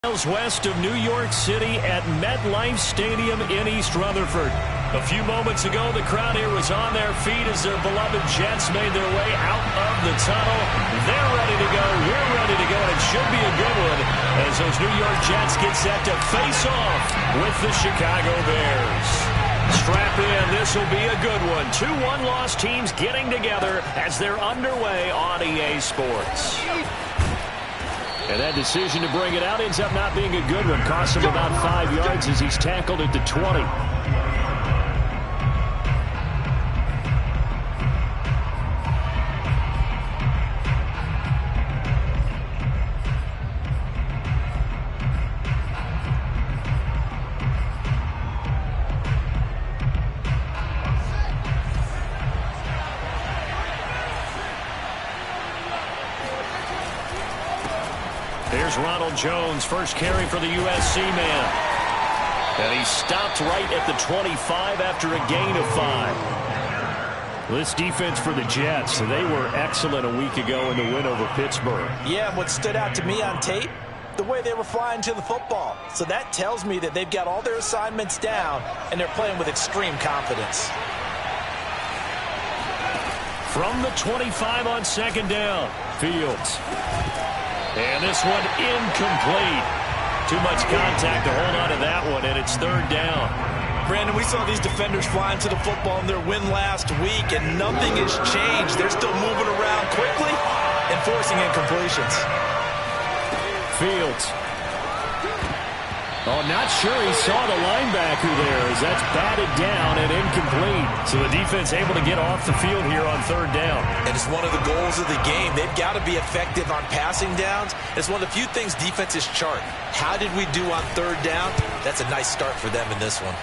Miles west of New York City at MetLife Stadium in East Rutherford. A few moments ago, the crowd here was on their feet as their beloved Jets made their way out of the tunnel. They're ready to go. We're ready to go. And it should be a good one as those New York Jets get set to face off with the Chicago Bears. Strap in. This will be a good one. Two one-loss teams getting together as they're underway on EA Sports. And that decision to bring it out ends up not being a good one. Costs him about 5 yards as he's tackled at the 20. Here's Ronald Jones, first carry for the USC man. And he stopped right at the 25 after a gain of 5. This defense for the Jets, they were excellent a week ago in the win over Pittsburgh. Yeah, and what stood out to me on tape, the way they were flying to the football. So that tells me that they've got all their assignments down, and they're playing with extreme confidence. From the 25 on second down, Fields. And this one incomplete. Too much contact to hold on to that one, and it's third down. Brandon, we saw these defenders flying to the football in their win last week, and nothing has changed. They're still moving around quickly and forcing incompletions. Fields. Oh, not sure he saw the linebacker there as that's batted down and incomplete. So the defense able to get off the field here on third down. And it's one of the goals of the game. They've got to be effective on passing downs. It's one of the few things defenses chart. How did we do on third down? That's a nice start for them in this one.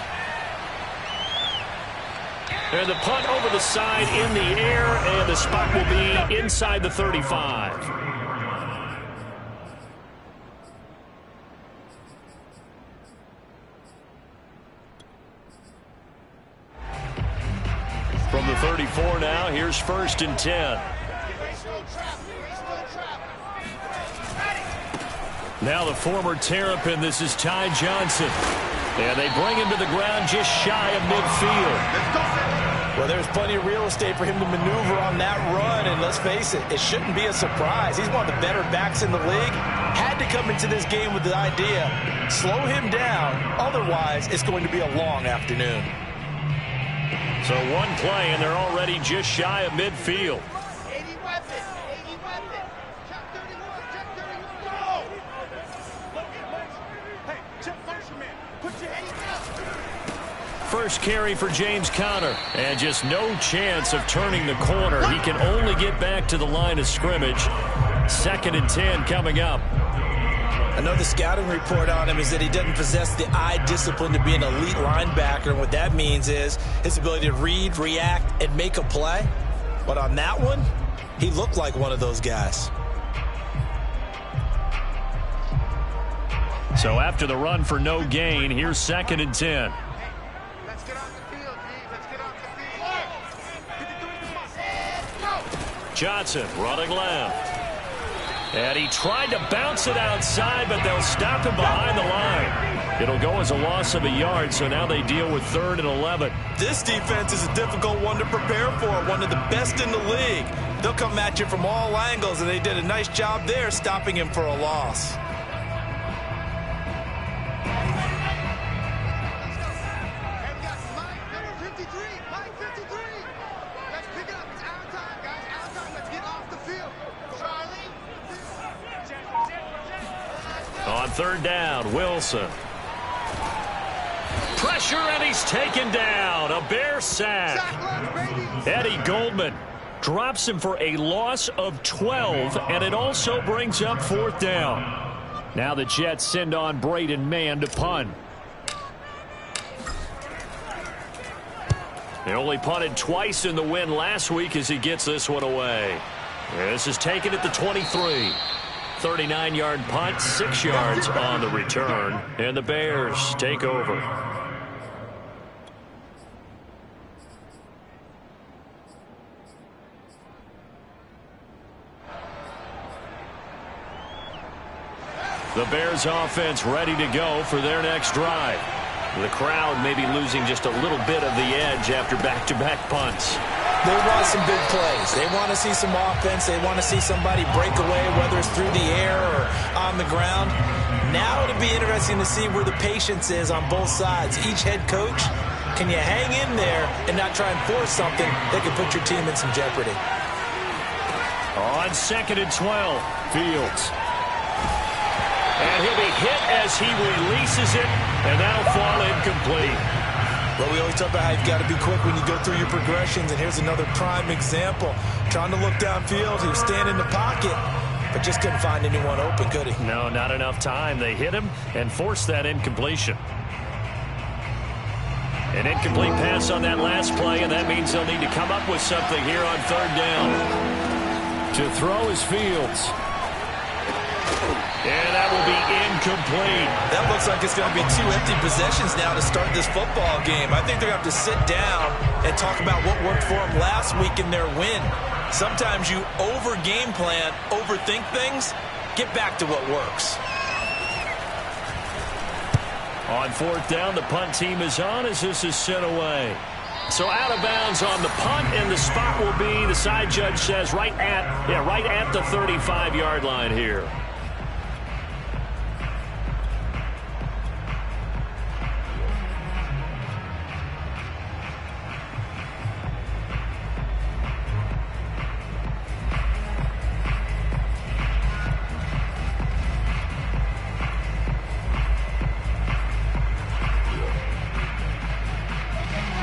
And the punt over the side in the air, and the spot will be inside the 35. From the 34 now, here's first and 10. Now the former Terrapin, this is Ty Johnson. And they bring him to the ground just shy of midfield. Well, there's plenty of real estate for him to maneuver on that run, and let's face it, it shouldn't be a surprise. He's one of the better backs in the league. Had to come into this game with the idea, slow him down, otherwise it's going to be a long afternoon. So one play, and they're already just shy of midfield. First carry for James Conner, and just no chance of turning the corner. He can only get back to the line of scrimmage. Second and 10 coming up. I know the scouting report on him is that he doesn't possess the eye discipline to be an elite linebacker. And what that means is his ability to read, react, and make a play. But on that one, he looked like one of those guys. So after the run for no gain, here's second and 10. Let's get off the field, G. Let's get off the field. Johnson running left. And he tried to bounce it outside, but they'll stop him behind the line. It'll go as a loss of a yard, so now they deal with 3rd and 11. This defense is a difficult one to prepare for, one of the best in the league. They'll come at you from all angles, and they did a nice job there stopping him for a loss. On third down, Wilson. Pressure, and he's taken down. A Bear sack. Eddie Goldman drops him for a loss of 12, and it also brings up 4th down. Now the Jets send on Braden Mann to punt. They only punted twice in the win last week as he gets this one away. This is taken at the 23. 39-yard punt, 6 yards on the return, and the Bears take over. The Bears offense ready to go for their next drive. The crowd may be losing just a little bit of the edge after back-to-back punts. They want some big plays. They want to see some offense. They want to see somebody break away, whether it's through the air or on the ground. Now it'll be interesting to see where the patience is on both sides. Each head coach, can you hang in there and not try and force something that could put your team in some jeopardy? On 2nd and 12, Fields. And he'll be hit as he releases it, and that'll fall incomplete. Well, we always talk about how you've got to be quick when you go through your progressions, and here's another prime example. Trying to look downfield, he was standing in the pocket, but just couldn't find anyone open, could he? No, not enough time. They hit him and forced that incompletion. An incomplete pass on that last play, and that means they'll need to come up with something here on 3rd down. To throw is Fields. And that will be incomplete. That looks like it's going to be 2 empty possessions now to start this football game. I think they're going to have to sit down and talk about what worked for them last week in their win. Sometimes you over-game plan, overthink things. Get back to what works. On 4th down, the punt team is on as this is sent away. So out of bounds on the punt, and the spot will be, the side judge says, right at the 35-yard line here.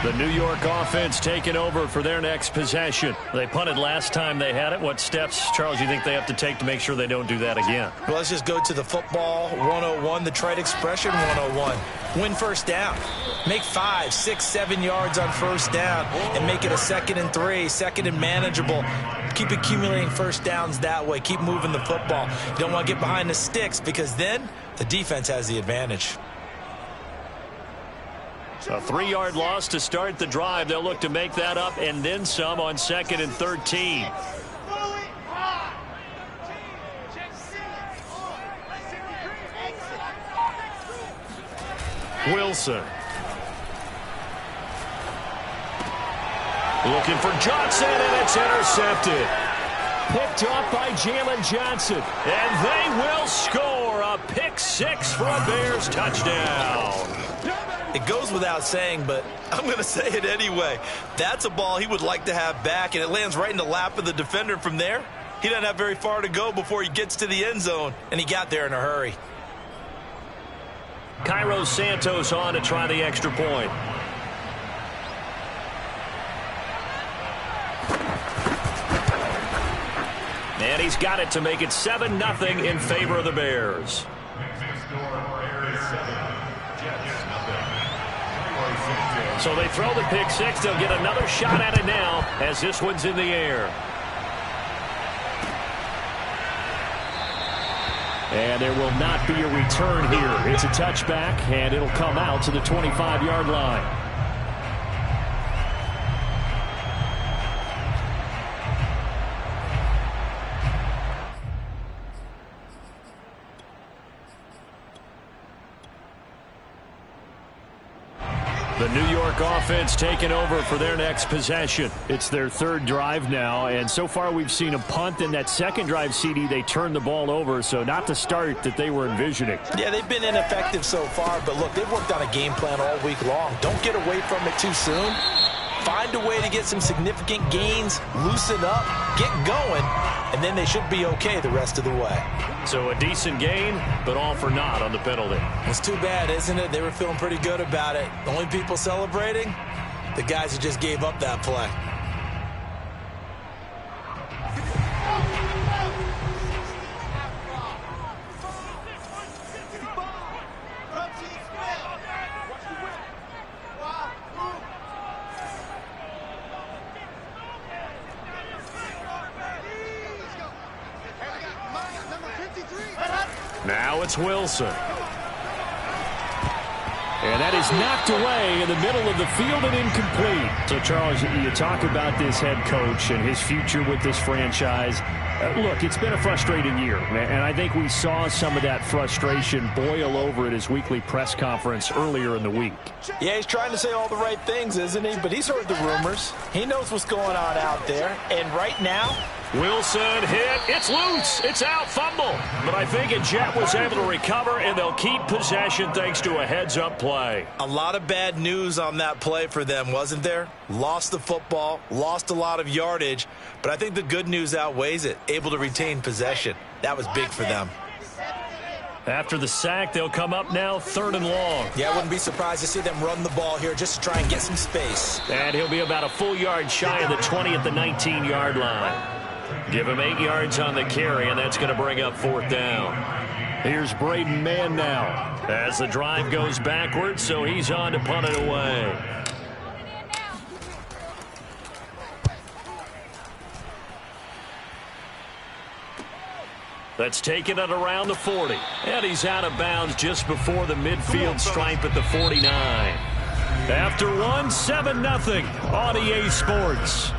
The New York offense taking over for their next possession. They punted last time they had it. What steps, Charles, you think they have to take to make sure they don't do that again? Well, let's just go to the football 101, the trite expression 101. Win 1st down. Make 5, 6, 7 yards on 1st down and make it a 2nd and 3, 2nd and manageable. Keep accumulating 1st downs that way. Keep moving the football. You don't want to get behind the sticks because then the defense has the advantage. A 3-yard loss to start the drive. They'll look to make that up and then some on 2nd and 13. Wilson. Looking for Johnson, and it's intercepted. Picked off by Jalen Johnson. And they will score a pick 6 for a Bears touchdown. It goes without saying, but I'm going to say it anyway. That's a ball he would like to have back, and it lands right in the lap of the defender from there. He doesn't have very far to go before he gets to the end zone, and he got there in a hurry. Cairo Santos on to try the extra point. And he's got it to make it 7-0 in favor of the Bears. So they throw the pick 6. They'll get another shot at it now as this one's in the air. And there will not be a return here. It's a touchback, and it'll come out to the 25-yard line. The New York offense taking over for their next possession. It's their 3rd drive now, and so far we've seen a punt. In that 2nd drive, CD, they turned the ball over, so not the start that they were envisioning. Yeah, they've been ineffective so far, but look, they've worked on a game plan all week long. Don't get away from it too soon. Find a way to get some significant gains, loosen up, get going, and then they should be okay the rest of the way. So a decent gain, but all for naught on the penalty. It's too bad, isn't it? They were feeling pretty good about it. The only people celebrating, the guys who just gave up that play. Now it's Wilson. And that is knocked away in the middle of the field and incomplete. So, Charles, you talk about this head coach and his future with this franchise. Look, it's been a frustrating year, and I think we saw some of that frustration boil over at his weekly press conference earlier in the week. Yeah, he's trying to say all the right things, isn't he? But he's heard the rumors. He knows what's going on out there. And right now, Wilson hit. It's loose. It's out. Fumble. But I think Jet was able to recover, and they'll keep possession thanks to a heads-up play. a lot of bad news on that play for them, wasn't there? Lost the football, lost a lot of yardage, but I think the good news outweighs it. Able to retain possession. That was big for them. After the sack, they'll come up now 3rd and long. Yeah, I wouldn't be surprised to see them run the ball here just to try and get some space. And he'll be about a full yard shy of the 20 at the 19-yard line. Give him 8 yards on the carry, and that's going to bring up 4th down. Here's Braden Mann now as the drive goes backwards, so he's on to punt it away. That's taken it around the 40. And he's out of bounds just before the midfield stripe at the 49. After one, 7-0 on EA Sports.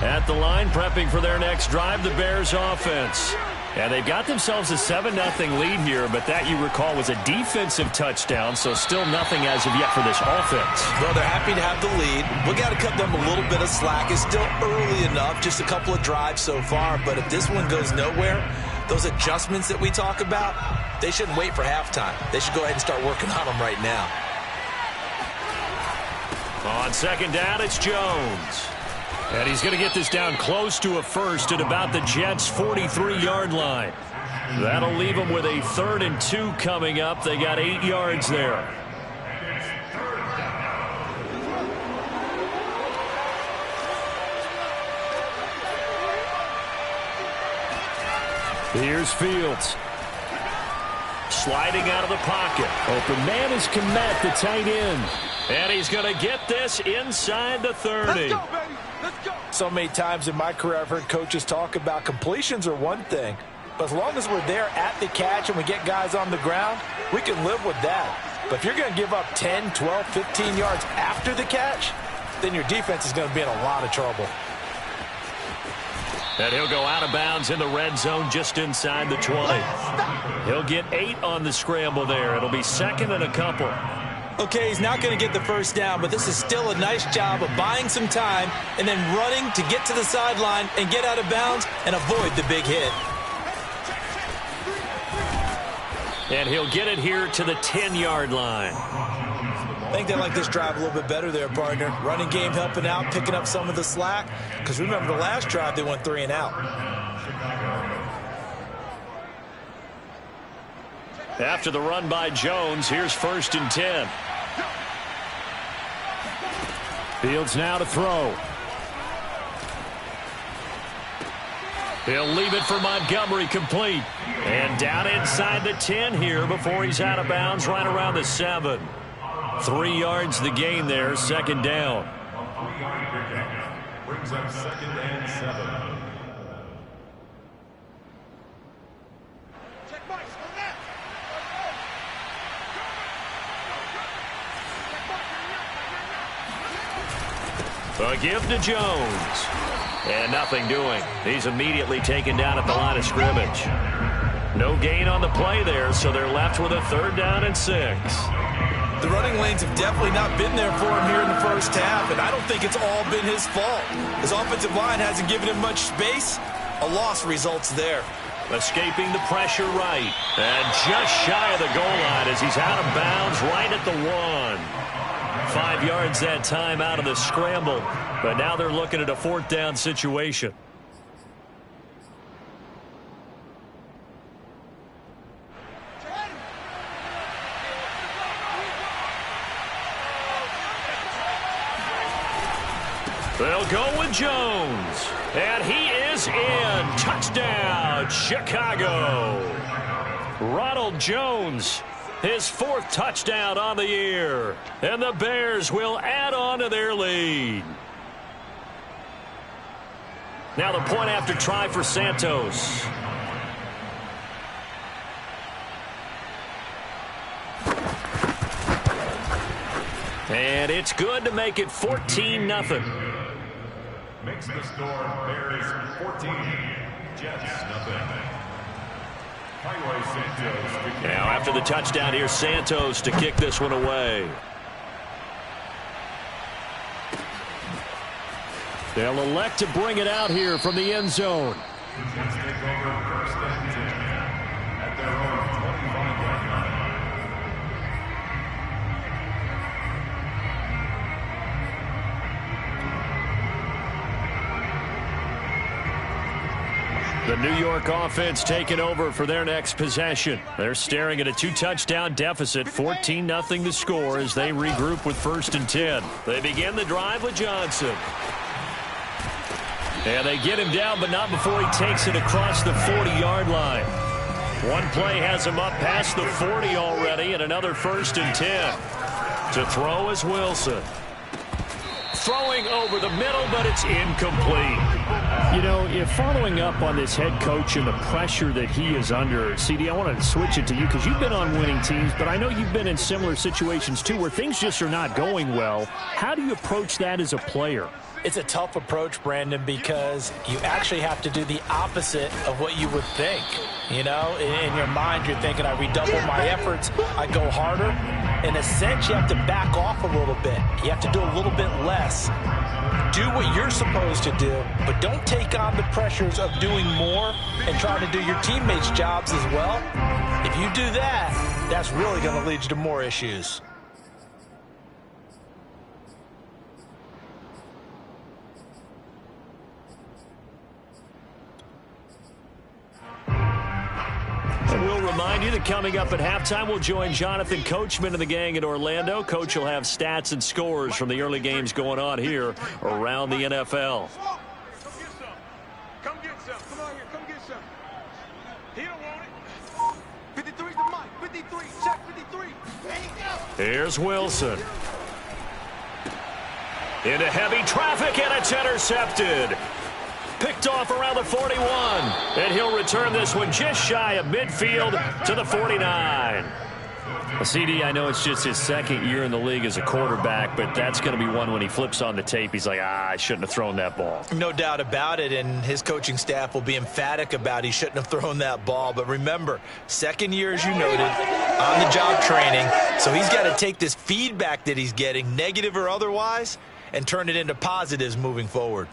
At the line, prepping for their next drive, the Bears offense. And they've got themselves a 7-0 lead here, but that, you recall, was a defensive touchdown, so still nothing as of yet for this offense. Well, they're happy to have the lead. We got to cut them a little bit of slack. It's still early enough, just a couple of drives so far, but if this one goes nowhere, those adjustments that we talk about, they shouldn't wait for halftime. They should go ahead and start working on them right now. On 2nd down, it's Jones. And he's going to get this down close to a first at about the Jets' 43-yard line. That'll leave them with a 3rd and 2 coming up. They got 8 yards there. Here's Fields. Sliding out of the pocket. Open man is Kmet, the tight end. And he's going to get this inside the 30. Let's go, baby. Let's go. So many times in my career I've heard coaches talk about completions are one thing, but as long as we're there at the catch and we get guys on the ground, we can live with that. But if you're going to give up 10, 12, 15 yards after the catch, then your defense is going to be in a lot of trouble. And he'll go out of bounds in the red zone just inside the 20. He'll get 8 on the scramble there. It'll be 2nd and a couple. Okay, he's not going to get the first down, but this is still a nice job of buying some time and then running to get to the sideline and get out of bounds and avoid the big hit. And he'll get it here to the 10-yard line. I think they like this drive a little bit better there, partner. Running game helping out, picking up some of the slack. Because remember, the last drive, they went 3 and out. After the run by Jones, here's 1st and 10. Fields now to throw. He'll leave it for Montgomery, complete. And down inside the 10 here before he's out of bounds right around the 7. 3 yards the gain there, 2nd down. Brings up 2nd and 7. Check Mike. Go left. A give to Jones. And nothing doing. He's immediately taken down at the line of scrimmage. No gain on the play there, so they're left with a 3rd down and 6. The running lanes have definitely not been there for him here in the first half, and I don't think it's all been his fault. His offensive line hasn't given him much space. A loss results there. Escaping the pressure right. And just shy of the goal line as he's out of bounds right at the 1. 5 yards that time out of the scramble. But now they're looking at a 4th down situation. They'll go with Jones. And he is in. Touchdown, Chicago. Ronald Jones, his 4th touchdown on the year. And the Bears will add on to their lead. Now the point after try for Santos. And it's good to make it 14-0. Makes the score Bears 14, Jets nothing. Highway Santos. Now after the touchdown, here's Santos to kick this one away. They'll elect to bring it out here from the end zone. The Jets take over first and 10 at their own 25-yard line. The New York offense taking over for their next possession. They're staring at a 2-touchdown deficit, 14-0 to score as they regroup with first and 10. They begin the drive with Johnson. And they get him down, but not before he takes it across the 40-yard line. One play has him up past the 40 already, and another first and 10. To throw is Wilson. Throwing over the middle, but it's incomplete. You know, if following up on this head coach and the pressure that he is under, CD, I wanted to switch it to you because you've been on winning teams, but I know you've been in similar situations too where things just are not going well. How do you approach that as a player? It's a tough approach, Brandon, because you actually have to do the opposite of what you would think. You know, in your mind, you're thinking, I redouble my efforts, I go harder. In a sense, you have to back off a little bit. You have to do a little bit less. Do what you're supposed to do, but don't take on the pressures of doing more and trying to do your teammates' jobs as well. If you do that, that's really going to lead you to more issues. And we'll remind you that coming up at halftime, we'll join Jonathan Coachman and the gang in Orlando. Coach will have stats and scores from the early games going on here around the NFL. Come get some. Come on here. Come get some. He don't want it. 53's the mic. 53. Check 53. Here's Wilson. Into heavy traffic, and it's intercepted. Picked off around the 41. And he'll return this one just shy of midfield to the 49. CD, I know it's just his second year in the league as a quarterback, but that's going to be one when he flips on the tape. He's like, I shouldn't have thrown that ball. No doubt about it, and his coaching staff will be emphatic about he shouldn't have thrown that ball. But remember, second year, as you noted, on-the-job training, so he's got to take this feedback that he's getting, negative or otherwise, and turn it into positives moving forward.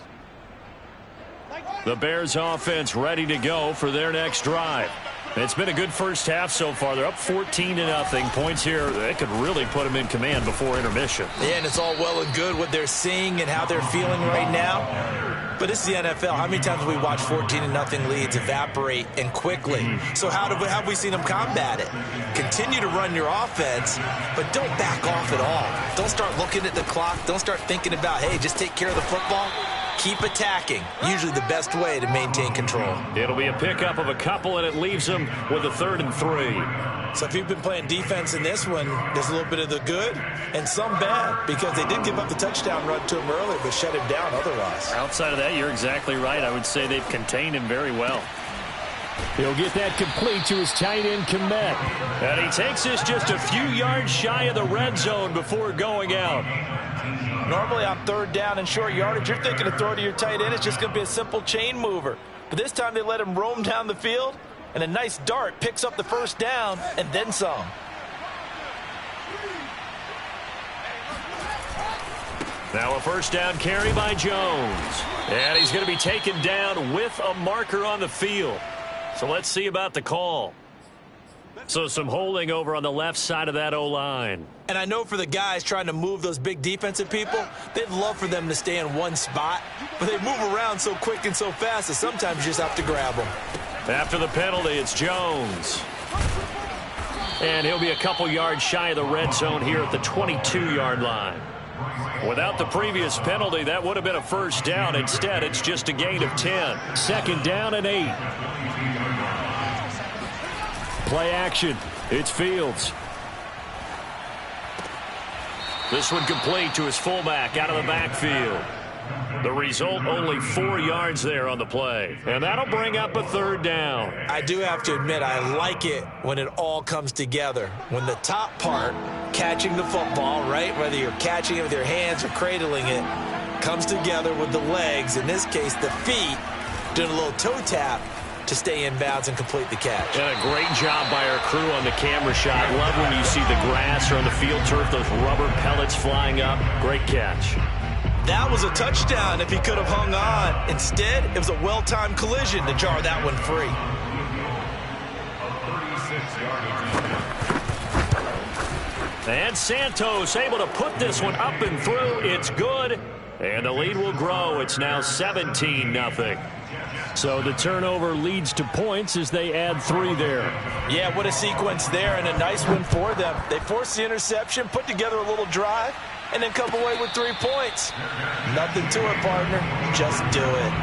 The Bears offense ready to go for their next drive. It's been a good first half so far. They're up 14-0. Points here, they could really put them in command before intermission. Yeah, and it's all well and good what they're seeing and how they're feeling right now. But this is the NFL. How many times have we watched 14-0 leads evaporate and quickly? So how have we seen them combat it? Continue to run your offense, but don't back off at all. Don't start looking at the clock. Don't start thinking about, hey, just take care of the football. Keep attacking. Usually the best way to maintain control. It'll be a pickup of a couple, and it leaves them with a 3rd and 3. So if you've been playing defense in this one, there's a little bit of the good and some bad because they did give up the touchdown run to him earlier but shut him down otherwise. Outside of that, you're exactly right. I would say they've contained him very well. He'll get that complete to his tight end, Komet. And he takes this just a few yards shy of the red zone before going out. Normally on 3rd down and short yardage, you're thinking to throw to your tight end. It's just going to be a simple chain mover. But this time they let him roam down the field, and a nice dart picks up the first down and then some. Now a first down carry by Jones. And he's going to be taken down with a marker on the field. So let's see about the call. So some holding over on the left side of that O-line. And I know for the guys trying to move those big defensive people, they'd love for them to stay in one spot. But they move around so quick and so fast that sometimes you just have to grab them. After the penalty, it's Jones. And he'll be a couple yards shy of the red zone here at the 22-yard line. Without the previous penalty, that would have been a first down. Instead, it's just a gain of 10. 2nd down and 8. Play action. It's Fields. This one complete to his fullback out of the backfield. The result, only 4 yards there on the play. And that'll bring up a 3rd down. I do have to admit, I like it when it all comes together. When the top part, catching the football, right, whether you're catching it with your hands or cradling it, comes together with the legs, in this case the feet, doing a little toe tap to stay in bounds and complete the catch. And a great job by our crew on the camera shot. Love when you see the grass or on the field turf, those rubber pellets flying up. Great catch. That was a touchdown if he could have hung on. Instead, it was a well-timed collision to jar that one free. And Santos able to put this one up and through. It's good. And the lead will grow. It's now 17-0. So the turnover leads to points as they add 3 there. Yeah, what a sequence there, and a nice one for them. They forced the interception, put together a little drive, and then come away with 3 points. Nothing to it, partner. Just do it.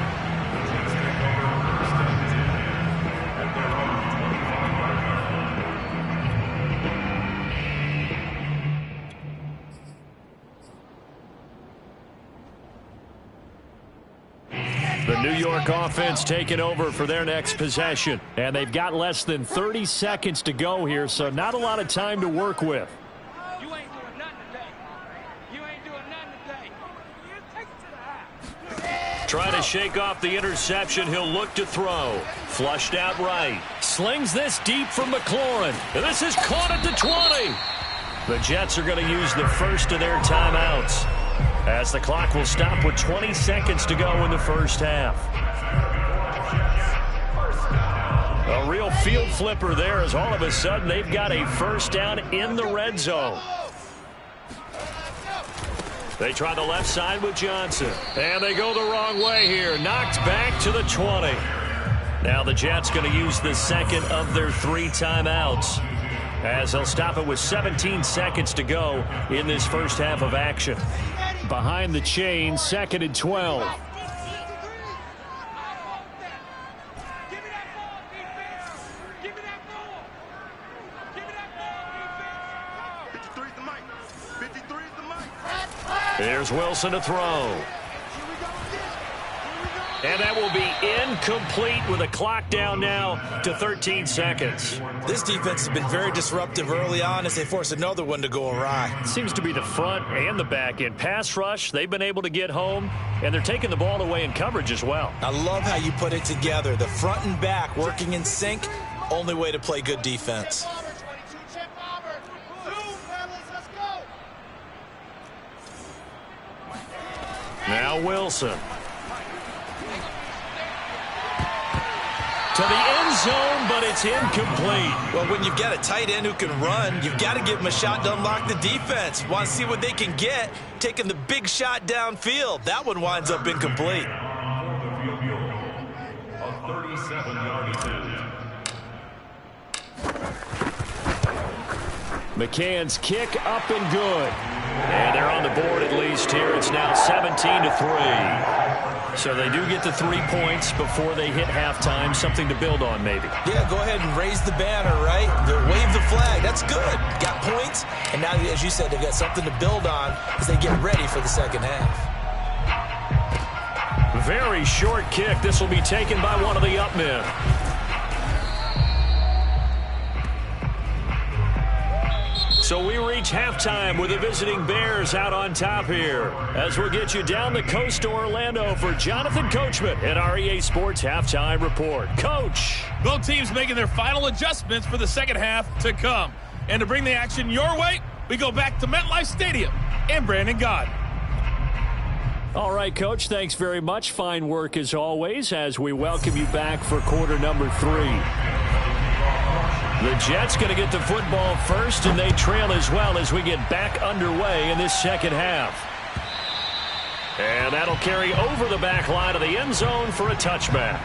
The New York offense taking over for their next possession. And they've got less than 30 seconds to go here, so not a lot of time to work with. You ain't doing nothing today. You ain't doing nothing today. You take it to the house. Trying to shake off the interception. He'll look to throw. Flushed out right. Slings this deep from McLaurin. And this is caught at the 20. The Jets are going to use the first of their timeouts, as the clock will stop with 20 seconds to go in the first half. A real field flipper there, as all of a sudden they've got a first down in the red zone. They try the left side with Johnson, and they go the wrong way here. Knocked back to the 20. Now the Jets going to use the second of their 3 timeouts, as they'll stop it with 17 seconds to go in this first half of action. Behind the chain, 2nd and 12. Give me that ball, defense. Give me that ball. Give me that ball, defense. 53's the mic. 53's the mic. Here's Wilson to throw. And that will be incomplete with a clock down now to 13 seconds. This defense has been very disruptive early on as they force another one to go awry. Seems to be the front and the back end. Pass rush, they've been able to get home, and they're taking the ball away in coverage as well. I love how you put it together. The front and back working in sync, only way to play good defense. Now Wilson. To the end zone, but it's incomplete. Well, when you've got a tight end who can run, you've got to give him a shot to unlock the defense. Want to see what they can get, taking the big shot downfield. That one winds up incomplete. A 37-yard attempt. McCann's kick up and good. And they're on the board at least here. It's now 17-3. So they do get the 3 points before they hit halftime. Something to build on, maybe. Yeah, go ahead and raise the banner, right? Wave the flag. That's good. Got points. And now, as you said, they've got something to build on as they get ready for the second half. Very short kick. This will be taken by one of the up men. So we reach halftime with the visiting Bears out on top here, as we'll get you down the coast to Orlando for Jonathan Coachman at our EA Sports Halftime Report. Coach. Both teams making their final adjustments for the second half to come. And to bring the action your way, we go back to MetLife Stadium and Brandon Gaudin. All right, Coach, thanks very much. Fine work as always as we welcome you back for quarter number 3. The Jets going to get the football first, and they trail as well as we get back underway in this second half. And that'll carry over the back line of the end zone for a touchback.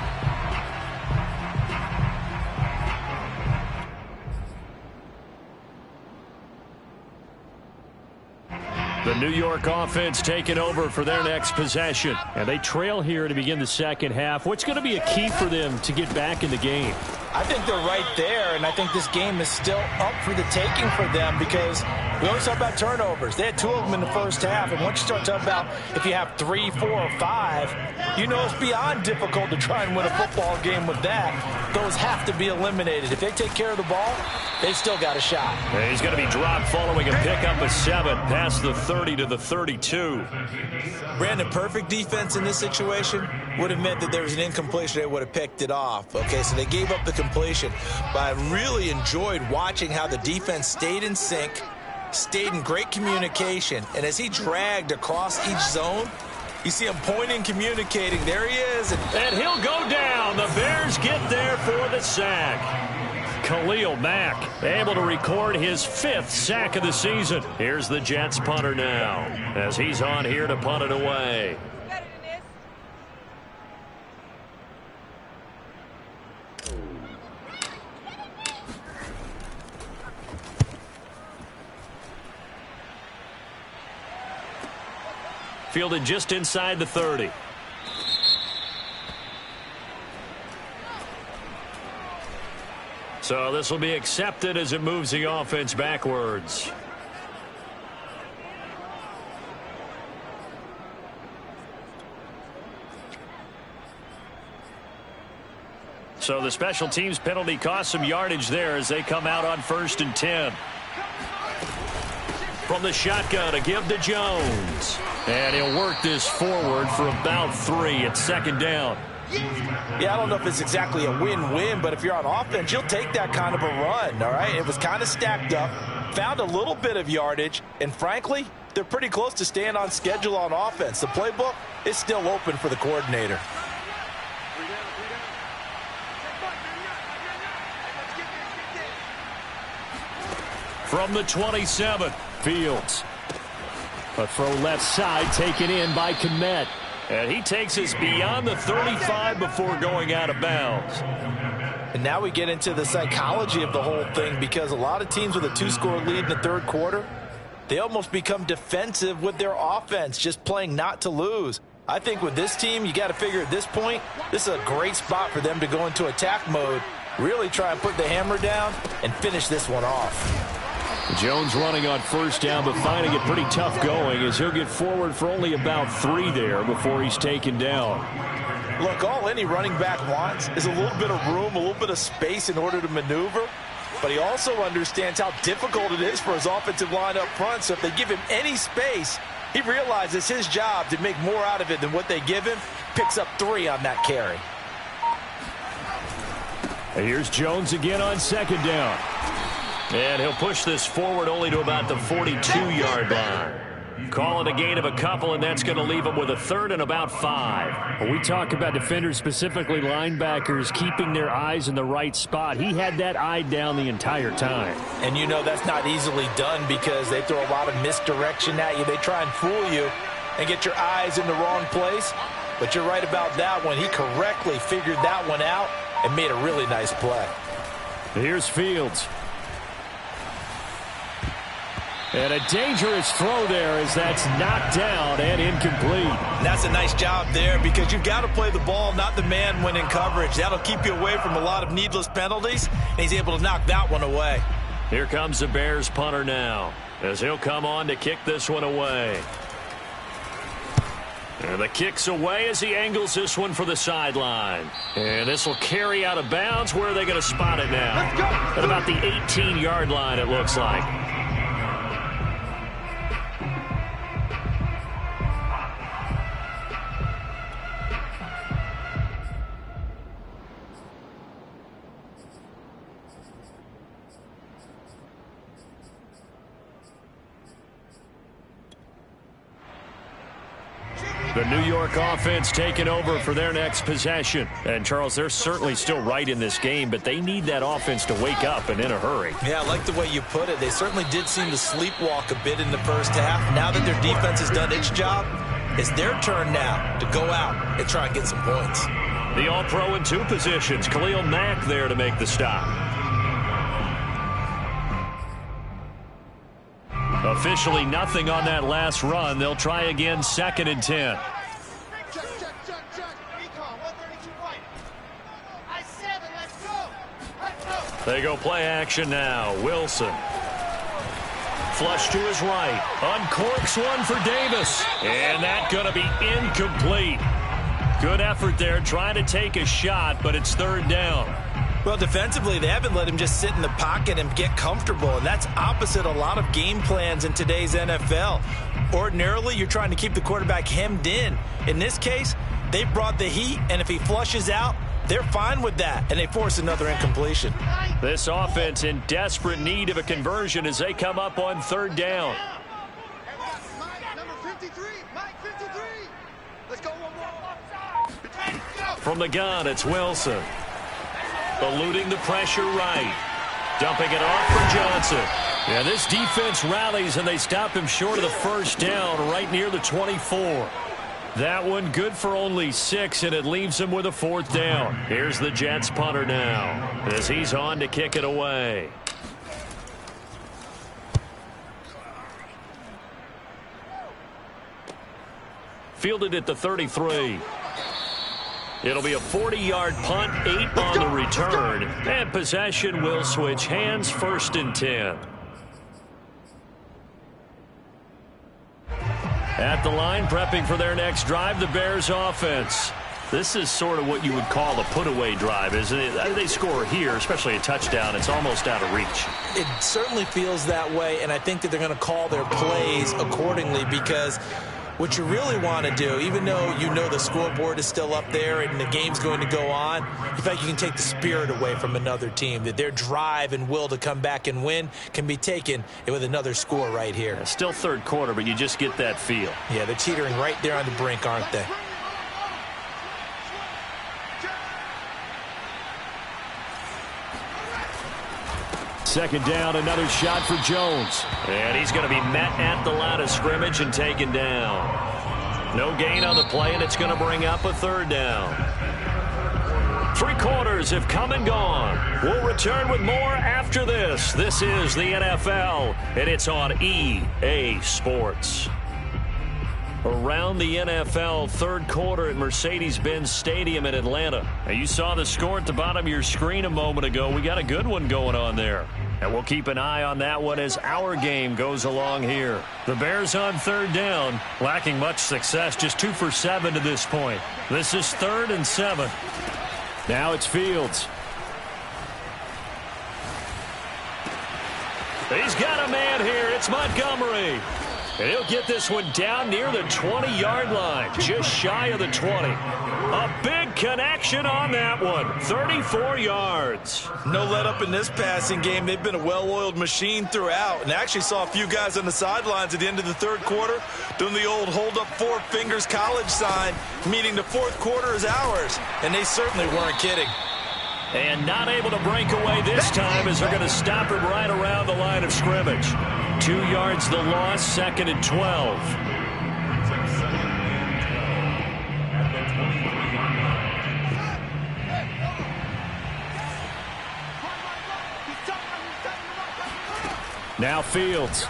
The New York offense taking over for their next possession. And they trail here to begin the second half. What's going to be a key for them to get back in the game? I think they're right there, and I think this game is still up for the taking for them because we always talk about turnovers. They had 2 of them in the first half, and once you start talking about if you have 3, 4, or 5, you know it's beyond difficult to try and win a football game with that. Those have to be eliminated. If they take care of the ball, they still got a shot. And he's going to be dropped following a pickup of 7 past the 30 to the 32. Brandon, perfect defense in this situation would have meant that there was an incompletion. They would have picked it off. Okay, so they gave up the completion. But I really enjoyed watching how the defense stayed in sync, stayed in great communication, and as he dragged across each zone, you see him pointing, communicating. There he is. And he'll go down. The Bears get there for the sack. Khalil Mack able to record his 5th sack of the season. Here's the Jets punter now as he's on here to punt it away. Fielded just inside the 30. So this will be accepted as it moves the offense backwards. So the special teams penalty cost some yardage there as they come out on 1st and 10. From the shotgun, a give to Jones. And he'll work this forward for about 3 at 2nd down. Yeah, I don't know if it's exactly a win-win, but if you're on offense, you'll take that kind of a run, all right? It was kind of stacked up, found a little bit of yardage, and frankly, they're pretty close to staying on schedule on offense. The playbook is still open for the coordinator. From the 27, Fields. A throw left side taken in by Kmet. And he takes us beyond the 35 before going out of bounds. And now we get into the psychology of the whole thing because a lot of teams with a 2-score lead in the 3rd quarter, they almost become defensive with their offense, just playing not to lose. I think with this team, you got to figure at this point, this is a great spot for them to go into attack mode, really try and put the hammer down and finish this one off. Jones running on 1st down, but finding it pretty tough going as he'll get forward for only about 3 there before he's taken down. Look, all any running back wants is a little bit of room, a little bit of space in order to maneuver, but he also understands how difficult it is for his offensive line up front, so if they give him any space, he realizes his job to make more out of it than what they give him, picks up 3 on that carry. And here's Jones again on 2nd down. And he'll push this forward only to about the 42-yard line. Call it a gain of a couple, and that's going to leave him with a 3rd and about 5. When we talk about defenders, specifically linebackers, keeping their eyes in the right spot, he had that eye down the entire time. And you know that's not easily done because they throw a lot of misdirection at you. They try and fool you and get your eyes in the wrong place. But you're right about that one. He correctly figured that one out and made a really nice play. Here's Fields. And a dangerous throw there as that's knocked down and incomplete. And that's a nice job there because you've got to play the ball, not the man when in coverage. That'll keep you away from a lot of needless penalties, and he's able to knock that one away. Here comes the Bears punter now as he'll come on to kick this one away. And the kick's away as he angles this one for the sideline. And this will carry out of bounds. Where are they going to spot it now? At about the 18-yard line, it looks like. The New York offense taking over for their next possession. And, Charles, they're certainly still right in this game, but they need that offense to wake up and in a hurry. Yeah, I like the way you put it. They certainly did seem to sleepwalk a bit in the first half. Now that their defense has done its job, it's their turn now to go out and try and get some points. The All-Pro in 2 positions. Khalil Mack there to make the stop. Officially nothing on that last run. They'll try again 2nd and 10. Check. Recon, 132 right. I 7, let's go. They go play action now. Wilson. Flush to his right. Uncorks one for Davis. And that's going to be incomplete. Good effort there trying to take a shot, but it's third down. Well, defensively, they haven't let him just sit in the pocket and get comfortable, and that's opposite a lot of game plans in today's NFL. Ordinarily, you're trying to keep the quarterback hemmed in. In this case, they brought the heat, and if he flushes out, they're fine with that, and they force another incompletion. This offense in desperate need of a conversion as they come up on third down. Mike, number 53. Mike, 53. Let's go one more. From the gun, it's Wilson. Eluding the pressure right. Dumping it off for Johnson. Yeah, this defense rallies, and they stop him short of the first down right near the 24. That one good for only 6, and it leaves him with a fourth down. Here's the Jets punter now as he's on to kick it away. Fielded at the 33. It'll be a 40-yard punt, 8 on the return, and possession will switch hands, first and 10. At the line, prepping for their next drive, the Bears offense. This is sort of what you would call a put-away drive, isn't it? They score here, especially a touchdown. It's almost out of reach. It certainly feels that way, and I think that they're going to call their plays accordingly, because what you really want to do, even though you know the scoreboard is still up there and the game's going to go on, in fact, you can take the spirit away from another team, that their drive and will to come back and win can be taken with another score right here. Yeah, still third quarter, but you just get that feel. Yeah, they're teetering right there on the brink, aren't they? Second down, another shot for Jones. And he's going to be met at the line of scrimmage and taken down. No gain on the play, and it's going to bring up a third down. 3 quarters have come and gone. We'll return with more after this. This is the NFL, and it's on EA Sports. Around the NFL, third quarter at Mercedes-Benz Stadium in Atlanta. Now, you saw the score at the bottom of your screen a moment ago. We got a good one going on there. And we'll keep an eye on that one as our game goes along here. The Bears on third down, lacking much success, just 2 for 7 to this point. This is 3rd and 7. Now it's Fields. He's got a man here. It's Montgomery. And he'll get this one down near the 20-yard line, just shy of the 20. A big connection on that one, 34 yards. No let up in this passing game. They've been a well-oiled machine throughout, and I actually saw a few guys on the sidelines at the end of the third quarter doing the old hold up 4 fingers college sign, meaning the fourth quarter is ours, and they certainly weren't kidding. And not able to break away this time as they're going to stop it right around the line of scrimmage. 2 yards the loss, 2nd and 12. Now Fields.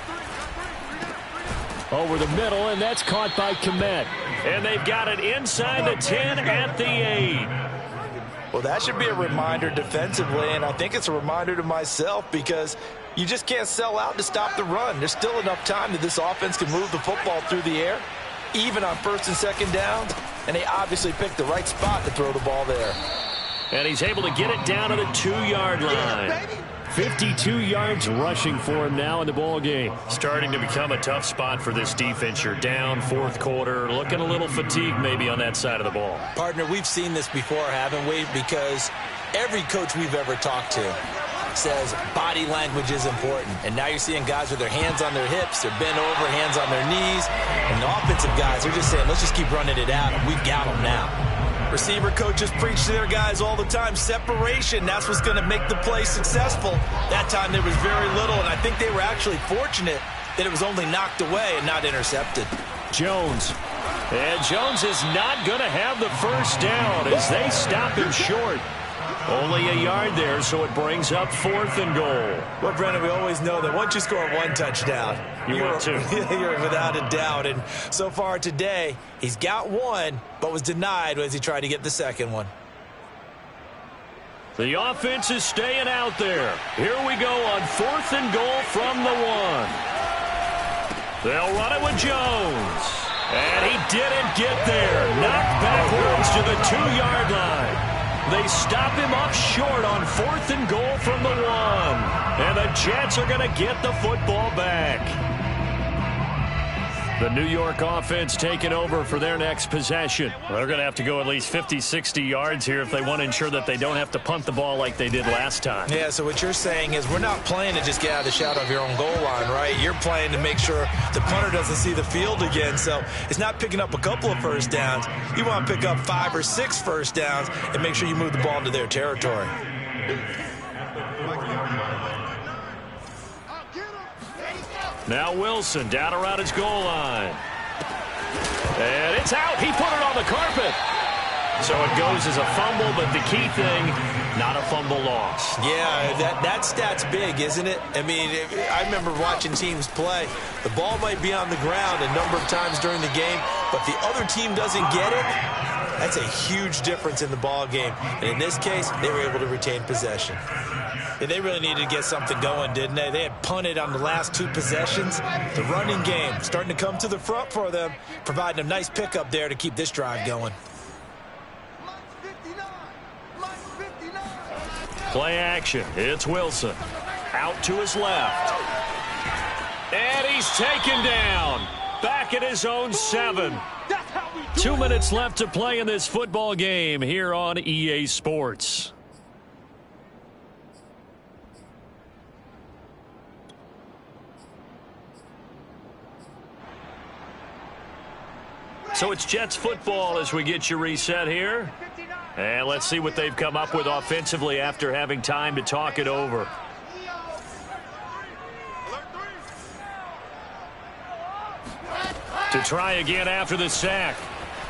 Over the middle, and that's caught by Kmet. And they've got it inside the 10 at the 8. Well, that should be a reminder defensively, and I think it's a reminder to myself, because you just can't sell out to stop the run. There's still enough time that this offense can move the football through the air, even on 1st and 2nd downs, and they obviously picked the right spot to throw the ball there. And he's able to get it down to the 2-yard line. 52 yards rushing for him now in the ball game. Starting to become a tough spot for this defense. You're down, 4th quarter, looking a little fatigued maybe on that side of the ball. Partner, we've seen this before, haven't we? Because every coach we've ever talked to says body language is important. And now you're seeing guys with their hands on their hips, they're bent over, hands on their knees. And the offensive guys, they're just saying, let's just keep running it out, and we've got them now. Receiver coaches preach to their guys all the time. Separation, that's what's going to make the play successful. That time there was very little, and I think they were actually fortunate that it was only knocked away and not intercepted. Jones. And Jones is not going to have the first down as they stop him short. Only a yard there, so it brings up 4th and goal. Well, Brennan, we always know that once you score 1 touchdown, you're without a doubt. And so far today, he's got 1, but was denied as he tried to get the second one. The offense is staying out there. Here we go on 4th and goal from the 1. They'll run it with Jones. And he didn't get there. Knocked backwards to the 2-yard line. They stop him up short on 4th and goal from the 1. And the Jets are going to get the football back. The New York offense taking over for their next possession. Well, they're going to have to go at least 50, 60 yards here if they want to ensure that they don't have to punt the ball like they did last time. Yeah, so what you're saying is we're not playing to just get out of the shadow of your own goal line, right? You're playing to make sure the punter doesn't see the field again. So it's not picking up a couple of first downs. You want to pick up 5 or 6 first downs and make sure you move the ball into their territory. Now Wilson down around his goal line. And it's out. He put it on the carpet. So it goes as a fumble, but the key thing, not a fumble loss. Yeah, that stat's big, isn't it? I mean, I remember watching teams play. The ball might be on the ground a number of times during the game, but the other team doesn't get it. That's a huge difference in the ball game. And in this case, they were able to retain possession. And they really needed to get something going, didn't they? They had punted on the last 2 possessions. The running game starting to come to the front for them, providing a nice pickup there to keep this drive going. Play action. It's Wilson. Out to his left. And he's taken down. Back at his own 7. 2 minutes left to play in this football game here on EA Sports. So it's Jets football as we get you reset here. And let's see what they've come up with offensively after having time to talk it over. To try again after the sack.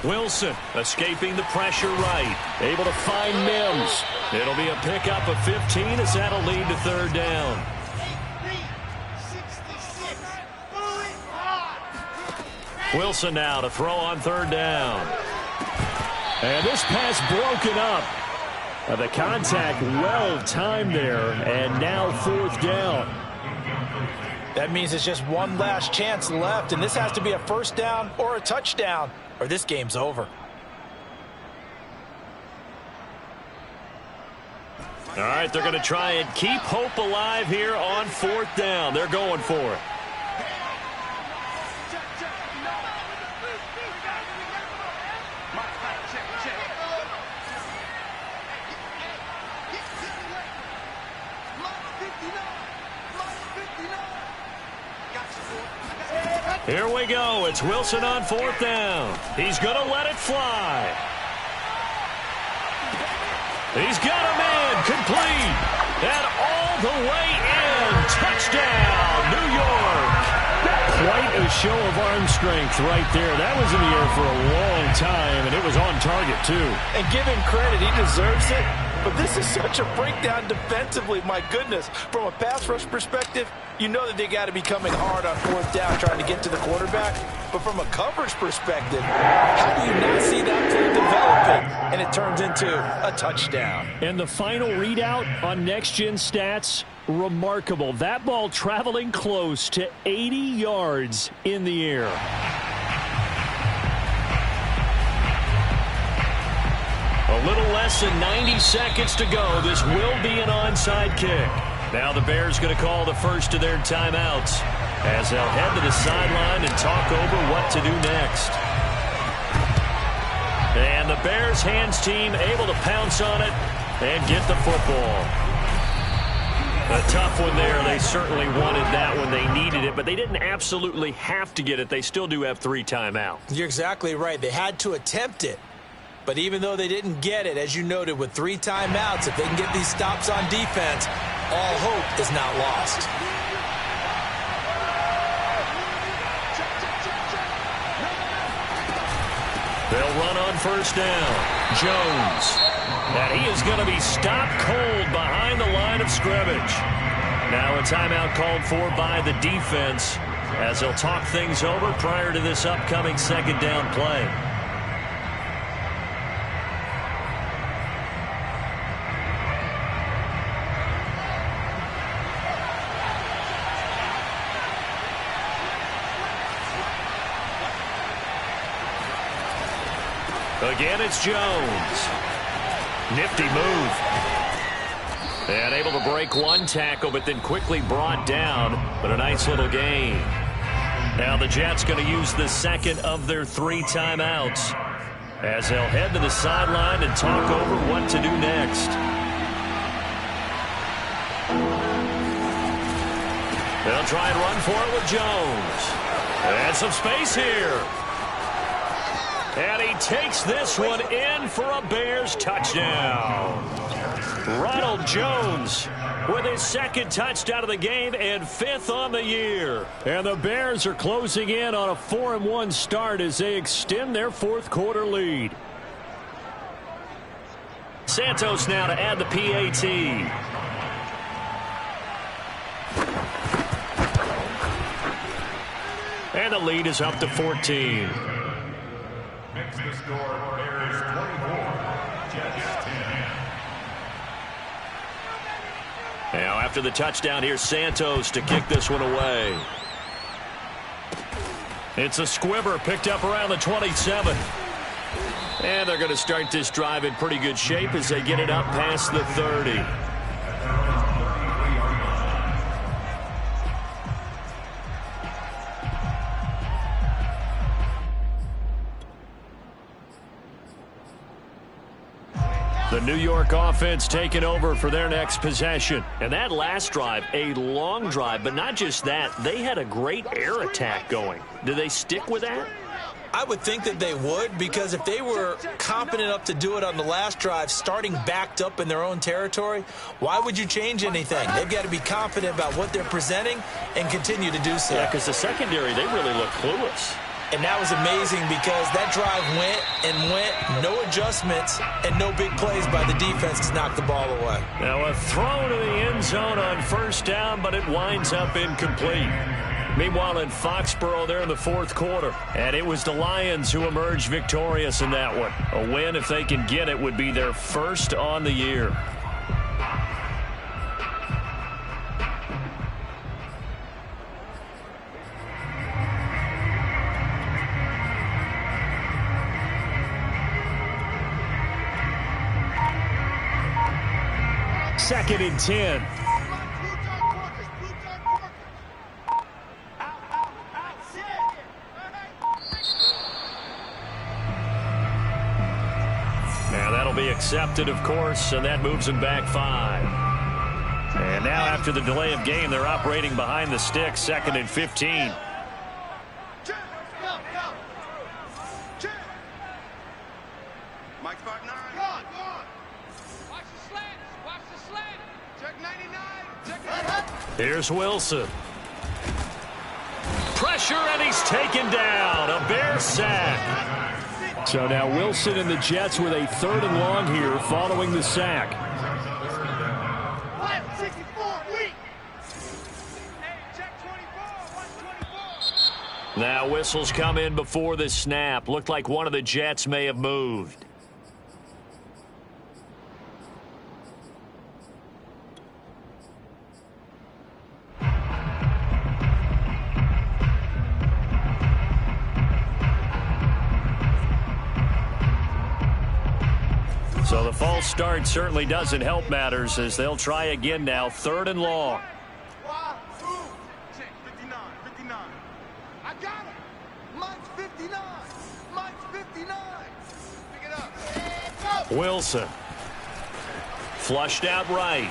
Wilson escaping the pressure right. Able to find Mims. It'll be a pickup of 15 as that'll lead to 3rd down. Wilson now to throw on 3rd down. And this pass broken up. The contact well timed there, and now 4th down. That means it's just one last chance left, and this has to be a first down or a touchdown, or this game's over. All right, they're going to try and keep hope alive here on 4th down. They're going for it. Here we go. It's Wilson on 4th down. He's going to let it fly. He's got him in. Complete. And all the way in. Touchdown, New York. Quite a show of arm strength right there. That was in the air for a long time, and it was on target, too. And give him credit. He deserves it. But this is such a breakdown defensively, my goodness. From a pass rush perspective, you know that they got to be coming hard on 4th down trying to get to the quarterback. But from a coverage perspective, how do you not see that play developing? And it turns into a touchdown. And the final readout on Next Gen Stats, remarkable. That ball traveling close to 80 yards in the air. A little less than 90 seconds to go. This will be an onside kick. Now the Bears going to call the first of their timeouts as they'll head to the sideline and talk over what to do next. And the Bears hands team able to pounce on it and get the football. A tough one there. They certainly wanted that when they needed it, but they didn't absolutely have to get it. They still do have 3 timeouts. You're exactly right. They had to attempt it. But even though they didn't get it, as you noted, with 3 timeouts, if they can get these stops on defense, all hope is not lost. They'll run on 1st down. Jones. And he is going to be stopped cold behind the line of scrimmage. Now a timeout called for by the defense as they'll talk things over prior to this upcoming 2nd down play. Again, it's Jones. Nifty move. And able to break one tackle, but then quickly brought down. But a nice little gain. Now the Jets going to use the second of their 3 timeouts as they'll head to the sideline and talk over what to do next. They'll try and run for it with Jones. And some space here. And he takes this one in for a Bears touchdown. Ronald Jones with his second touchdown of the game and 5th on the year. And the Bears are closing in on a 4-1 start as they extend their 4th quarter lead. Santos now to add the PAT. And the lead is up to 14. Makes the score Bears 24, Jets 10. Now after the touchdown, here's Santos to kick this one away. It's a squibber picked up around the 27. And they're going to start this drive in pretty good shape as they get it up past the 30. The New York offense taking over for their next possession. And that last drive, a long drive, but not just that. They had a great air attack going. Do they stick with that? I would think that they would, because if they were competent enough to do it on the last drive, starting backed up in their own territory, why would you change anything? They've got to be confident about what they're presenting and continue to do so. Yeah, because the secondary, they really look clueless. And that was amazing because that drive went and went, no adjustments, and no big plays by the defense to knock the ball away. Now a throw to the end zone on first down, but it winds up incomplete. Meanwhile, in Foxborough, they're in the 4th quarter. And it was the Lions who emerged victorious in that one. A win, if they can get it, would be their first on the year. Second and 10. Now that'll be accepted, of course, and that moves them back 5. And now after the delay of game, they're operating behind the sticks, 2nd and 15. Mike's 5'9". Watch the slant. Watch the slant. Check 99. Check it. Here's Wilson. Pressure, and he's taken down. A Bear sack. So now Wilson and the Jets with a 3rd and long here following the sack. Now whistles come in before the snap. Looked like one of the Jets may have moved. So the false start certainly doesn't help matters as they'll try again now, 3rd and long. Check 59. 59. I got him. Mike's 59. Mike's 59. Pick it up. Wilson. Flushed out right.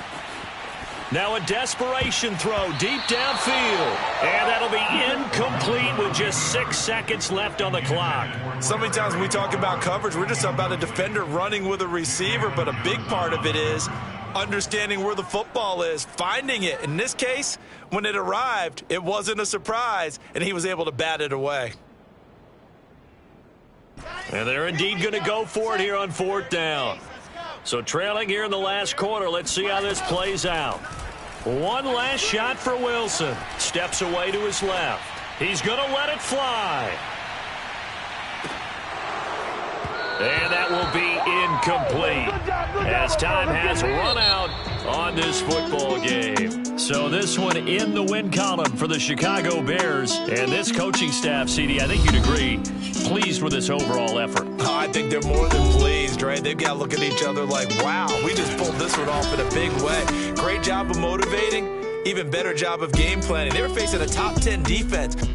Now a desperation throw deep downfield. And that'll be incomplete with just 6 seconds left on the clock. So many times when we talk about coverage, we're just about a defender running with a receiver, but a big part of it is understanding where the football is, finding it. In this case, when it arrived, it wasn't a surprise, and he was able to bat it away. And they're indeed going to go for it here on 4th down. So trailing here in the last quarter, let's see how this plays out. One last shot for Wilson. Steps away to his left. He's going to let it fly. And that will be incomplete as time has run out on this football game. So this one in the win column for the Chicago Bears. And this coaching staff, CD, I think you'd agree, pleased with this overall effort. Oh, I think they're more than pleased, right? They've got to look at each other like, wow, we just pulled this one off in a big way. Great job of motivating, even better job of game planning. They were facing a top 10 defense.